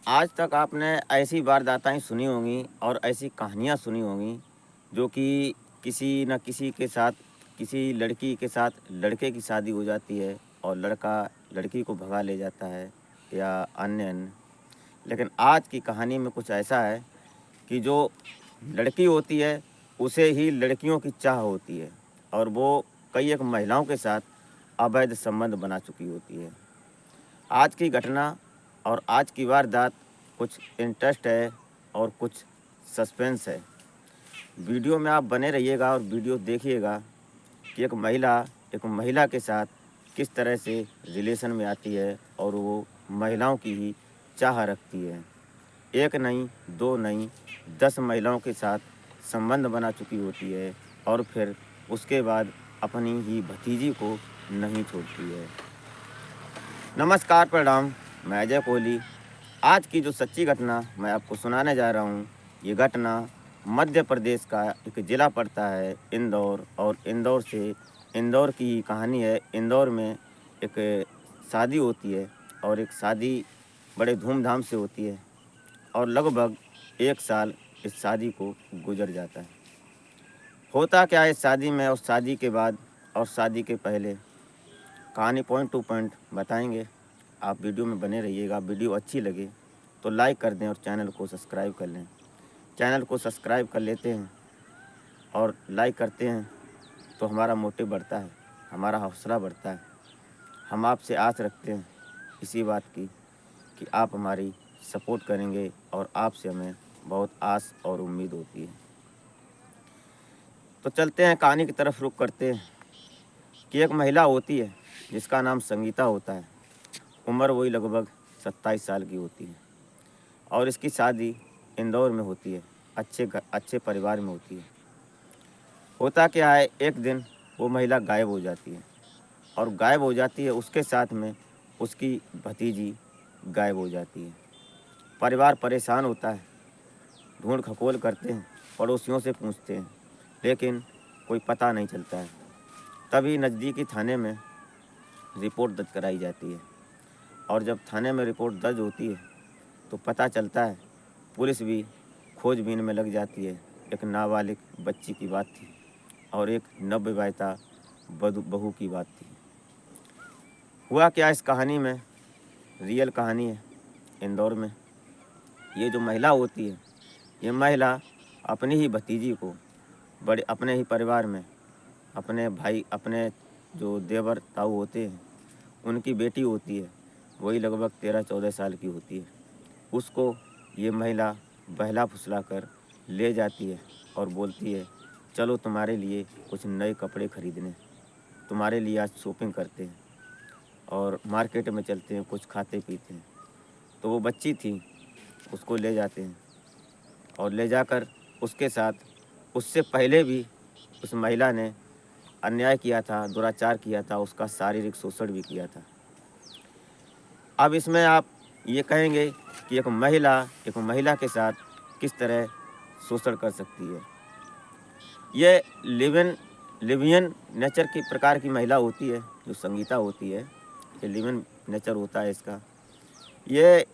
आज तक आपने ऐसी वारदाताएँ सुनी होंगी और ऐसी कहानियाँ सुनी होंगी जो कि किसी न किसी के साथ, किसी लड़की के साथ लड़के की शादी हो जाती है और लड़का लड़की को भगा ले जाता है या अन्य। लेकिन आज की कहानी में कुछ ऐसा है कि जो लड़की होती है उसे ही लड़कियों की चाह होती है और वो कई एक महिलाओं के साथ अवैध संबंध बना चुकी होती है। आज की घटना और आज की वारदात कुछ इंटरेस्ट है और कुछ सस्पेंस है। वीडियो में आप बने रहिएगा और वीडियो देखिएगा कि एक महिला के साथ किस तरह से रिलेशन में आती है और वो महिलाओं की ही चाह रखती है। एक नहीं, दो नहीं, 10 महिलाओं के साथ संबंध बना चुकी होती है और फिर उसके बाद अपनी ही भतीजी को नहीं छोड़ती है। नमस्कार, प्रणाम। मैं अजय कोहली। आज की जो सच्ची घटना मैं आपको सुनाने जा रहा हूँ, ये घटना मध्य प्रदेश का एक ज़िला पड़ता है इंदौर, और इंदौर की ही कहानी है। इंदौर में एक शादी होती है और एक शादी बड़े धूमधाम से होती है और लगभग 1 साल इस शादी को गुजर जाता है। होता क्या है इस शादी में और शादी के बाद और शादी के पहले, कहानी पॉइंट टू पॉइंट बताएंगे। आप वीडियो में बने रहिएगा। वीडियो अच्छी लगे तो लाइक कर दें और चैनल को सब्सक्राइब कर लें। चैनल को सब्सक्राइब कर लेते हैं और लाइक करते हैं तो हमारा मोटिव बढ़ता है, हमारा हौसला बढ़ता है। हम आपसे आस रखते हैं इसी बात की कि आप हमारी सपोर्ट करेंगे और आपसे हमें बहुत आस और उम्मीद होती है। तो चलते हैं, कहानी की तरफ रुख करते हैं कि एक महिला होती है जिसका नाम संगीता होता है। उम्र वही लगभग 27 साल की होती है और इसकी शादी इंदौर में होती है, अच्छे परिवार में होती है। होता क्या है, एक दिन वो महिला गायब हो जाती है और गायब हो जाती है, उसके साथ में उसकी भतीजी गायब हो जाती है। परिवार परेशान होता है, ढूंढ खकोल करते हैं, पड़ोसियों से पूछते हैं, लेकिन कोई पता नहीं चलता है। तभी नज़दीकी थाने में रिपोर्ट दर्ज कराई जाती है और जब थाने में रिपोर्ट दर्ज होती है तो पता चलता है, पुलिस भी खोजबीन में लग जाती है। एक नाबालिग बच्ची की बात थी और एक नवविवाहिता बहू की बात थी। हुआ क्या इस कहानी में, रियल कहानी है इंदौर में। ये जो महिला होती है, ये महिला अपनी ही भतीजी को बड़े अपने ही परिवार में, अपने भाई, अपने जो देवर ताऊ होते हैं, उनकी बेटी होती है, वही लगभग 13-14 साल की होती है। उसको ये महिला बहला फुसला कर ले जाती है और बोलती है, चलो तुम्हारे लिए कुछ नए कपड़े खरीदने, तुम्हारे लिए आज शॉपिंग करते हैं और मार्केट में चलते हैं, कुछ खाते पीते हैं। तो वो बच्ची थी, उसको ले जाते हैं और ले जाकर उसके साथ उससे पहले भी उस महिला ने अन्याय किया था, दुराचार किया था, उसका शारीरिक शोषण भी किया था। अब इसमें आप ये कहेंगे कि एक महिला के साथ किस तरह शोषण कर सकती है। ये लिवियन नेचर की प्रकार की महिला होती है, जो संगीता होती है। ये लिवियन नेचर होता है इसका। ये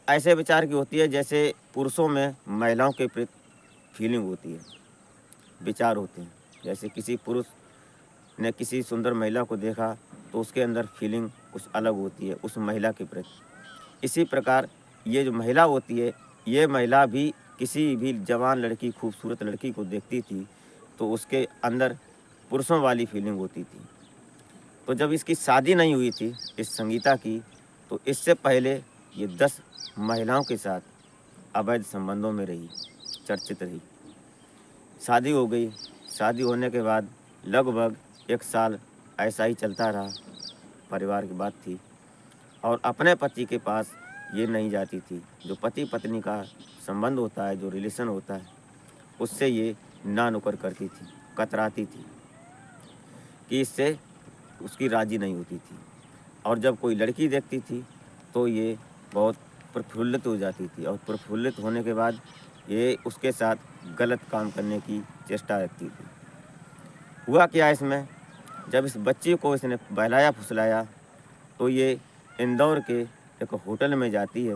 ऐसे विचार की होती है जैसे पुरुषों में महिलाओं के प्रति फीलिंग होती है, विचार होते हैं। जैसे किसी पुरुष ने किसी सुंदर महिला को देखा तो उसके अंदर फीलिंग कुछ अलग होती है उस महिला के प्रति। इसी प्रकार ये जो महिला होती है, ये महिला भी किसी भी जवान लड़की, खूबसूरत लड़की को देखती थी तो उसके अंदर पुरुषों वाली फीलिंग होती थी। तो जब इसकी शादी नहीं हुई थी इस संगीता की, तो इससे पहले ये 10 महिलाओं के साथ अवैध संबंधों में रही, चर्चित रही। शादी हो गई। शादी होने के बाद लगभग 1 साल ऐसा ही चलता रहा, परिवार की बात थी, और अपने पति के पास ये नहीं जाती थी। जो पति पत्नी का संबंध होता है, जो रिलेशन होता है, उससे ये ना नुकर करती थी, कतराती थी कि इससे उसकी राज़ी नहीं होती थी। और जब कोई लड़की देखती थी तो ये बहुत प्रफुल्लित हो जाती थी और प्रफुल्लित होने के बाद ये उसके साथ गलत काम करने की चेष्टा रखती थी। हुआ क्या इसमें, जब इस बच्ची को इसने बहलाया फुसलाया तो ये इंदौर के एक होटल में जाती है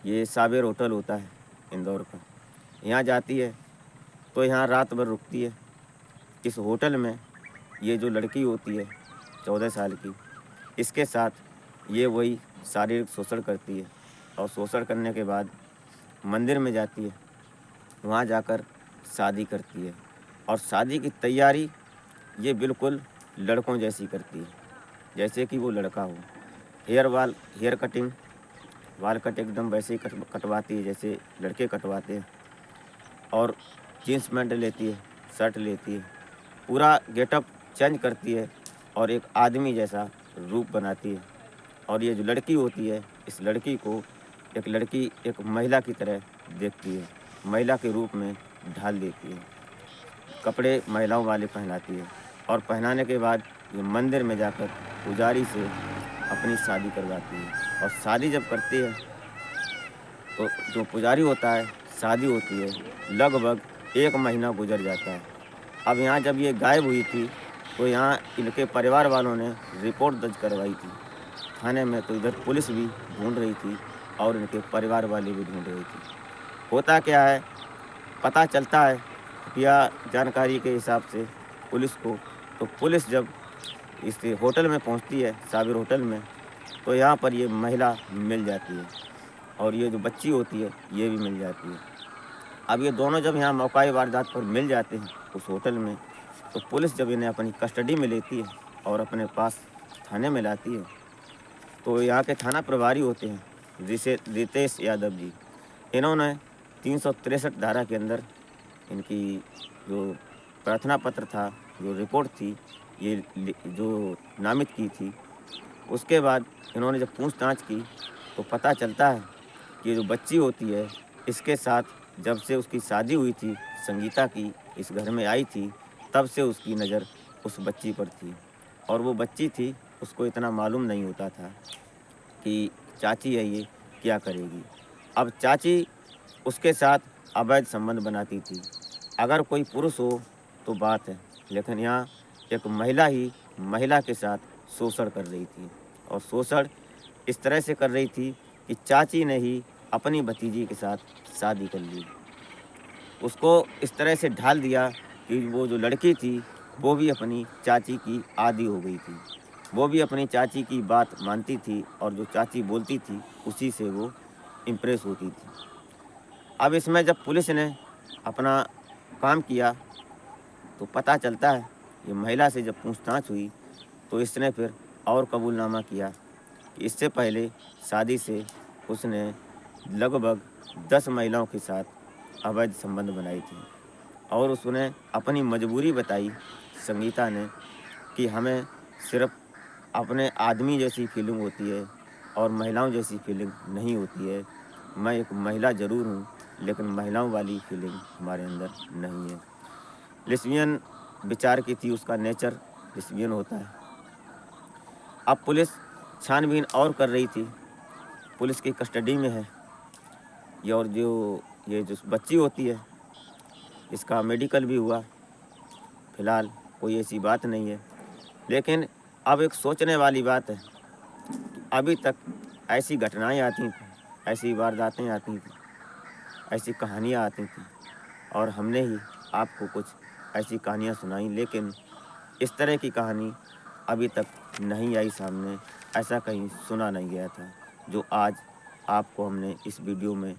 ये साबिर होटल होता है इंदौर का। यहाँ जाती है तो यहाँ रात भर रुकती है। इस होटल में ये जो लड़की होती है 14 साल की, इसके साथ ये वही शारीरिक शोषण करती है और शोषण करने के बाद मंदिर में जाती है। वहाँ जाकर शादी करती है और शादी की तैयारी ये बिल्कुल लड़कों जैसी करती है, जैसे कि वो लड़का हो। हेयर कटिंग, बाल कट एकदम वैसे ही कटवाती है जैसे लड़के कटवाते हैं, और जीन्स पैंट लेती है, शर्ट लेती है, पूरा गेटअप चेंज करती है और एक आदमी जैसा रूप बनाती है। और ये जो लड़की होती है, इस लड़की को एक महिला की तरह देखती है, महिला के रूप में ढाल देती है, कपड़े महिलाओं वाले पहनाती है और पहनाने के बाद ये मंदिर में जाकर पुजारी से अपनी शादी करवाती है। और शादी जब करती है तो जो पुजारी होता है, शादी होती है, लगभग 1 महीना गुजर जाता है। अब यहाँ जब ये गायब हुई थी तो यहाँ इनके परिवार वालों ने रिपोर्ट दर्ज करवाई थी थाने में, तो इधर पुलिस भी ढूंढ रही थी और इनके परिवार वाले भी ढूंढ रही थी। होता क्या है, पता चलता है खुफिया जानकारी के हिसाब से पुलिस को, तो पुलिस जब इस होटल में पहुंचती है, साबिर होटल में, तो यहाँ पर ये महिला मिल जाती है और ये जो बच्ची होती है ये भी मिल जाती है। अब ये दोनों जब यहाँ मौका वारदात पर मिल जाते हैं उस होटल में, तो पुलिस जब इन्हें अपनी कस्टडी में लेती है और अपने पास थाने में लाती है, तो यहाँ के थाना प्रभारी होते हैं रितेश यादव जी। इन्होंने 363 धारा के अंदर इनकी जो प्रार्थना पत्र था, जो रिपोर्ट थी, ये जो नामित की थी। उसके बाद इन्होंने जब पूछताछ की तो पता चलता है कि ये जो बच्ची होती है, इसके साथ जब से उसकी शादी हुई थी, संगीता की इस घर में आई थी, तब से उसकी नज़र उस बच्ची पर थी। और वो बच्ची थी, उसको इतना मालूम नहीं होता था कि चाची है ये क्या करेगी। अब चाची उसके साथ अवैध संबंध बनाती थी। अगर कोई पुरुष हो तो बात है, लेकिन यहाँ एक महिला ही महिला के साथ शोषण कर रही थी, और शोषण इस तरह से कर रही थी कि चाची ने ही अपनी भतीजी के साथ शादी कर ली। उसको इस तरह से ढाल दिया कि वो जो लड़की थी वो भी अपनी चाची की आदी हो गई थी। वो भी अपनी चाची की बात मानती थी और जो चाची बोलती थी उसी से वो इम्प्रेस होती थी। अब इसमें जब पुलिस ने अपना काम किया तो पता चलता है, ये महिला से जब पूछताछ हुई तो इसने फिर और कबूलनामा किया कि इससे पहले शादी से उसने लगभग 10 महिलाओं के साथ अवैध संबंध बनाई थी। और उसने अपनी मजबूरी बताई संगीता ने कि हमें सिर्फ अपने आदमी जैसी फीलिंग होती है और महिलाओं जैसी फीलिंग नहीं होती है। मैं एक महिला ज़रूर हूँ, लेकिन महिलाओं वाली फीलिंग हमारे अंदर नहीं है। लेस्बियन विचार की थी, उसका नेचर लेस्बियन होता है। अब पुलिस छानबीन और कर रही थी, पुलिस की कस्टडी में है ये। और ये जो बच्ची होती है, इसका मेडिकल भी हुआ, फ़िलहाल कोई ऐसी बात नहीं है। लेकिन अब एक सोचने वाली बात है, अभी तक ऐसी घटनाएं आती थी, ऐसी वारदातें आती थी, ऐसी कहानियाँ आती थी, और हमने ही आपको कुछ ऐसी कहानियाँ सुनाई, लेकिन इस तरह की कहानी अभी तक नहीं आई सामने। ऐसा कहीं सुना नहीं गया था जो आज आपको हमने इस वीडियो में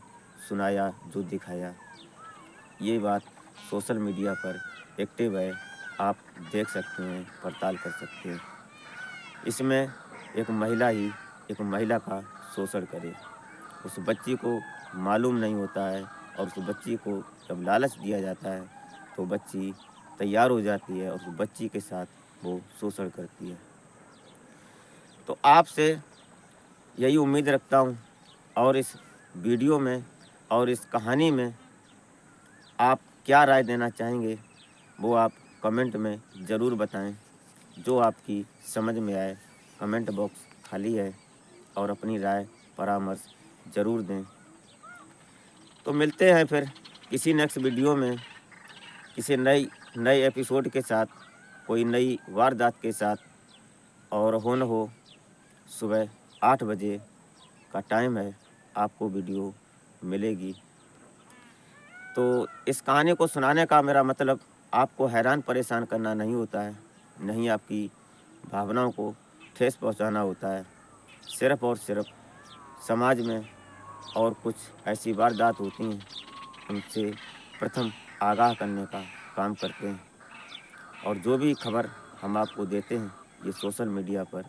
सुनाया, जो दिखाया। ये बात सोशल मीडिया पर एक्टिव है, आप देख सकते हैं, पड़ताल कर सकते हैं। इसमें एक महिला का शोषण करे, उस बच्ची को मालूम नहीं होता है, और उस बच्ची को जब लालच दिया जाता है तो बच्ची तैयार हो जाती है और उस बच्ची के साथ वो शोषण करती है। तो आपसे यही उम्मीद रखता हूँ, और इस वीडियो में और इस कहानी में आप क्या राय देना चाहेंगे वो आप कमेंट में ज़रूर बताएं। जो आपकी समझ में आए, कमेंट बॉक्स खाली है, और अपनी राय परामर्श ज़रूर दें। तो मिलते हैं फिर किसी नेक्स्ट वीडियो में, किसी नए एपिसोड के साथ, कोई नई वारदात के साथ। और हो न हो सुबह 8 बजे का टाइम है, आपको वीडियो मिलेगी। तो इस कहानी को सुनाने का मेरा मतलब आपको हैरान परेशान करना नहीं होता है, नहीं आपकी भावनाओं को ठेस पहुंचाना होता है। सिर्फ़ और सिर्फ समाज में और कुछ ऐसी वारदात होती हैं, उनसे प्रथम आगाह करने का काम करते हैं। और जो भी खबर हम आपको देते हैं, ये सोशल मीडिया पर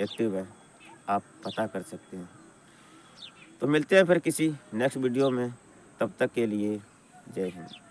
एक्टिव है, आप पता कर सकते हैं। तो मिलते हैं फिर किसी नेक्स्ट वीडियो में, तब तक के लिए जय हिंद।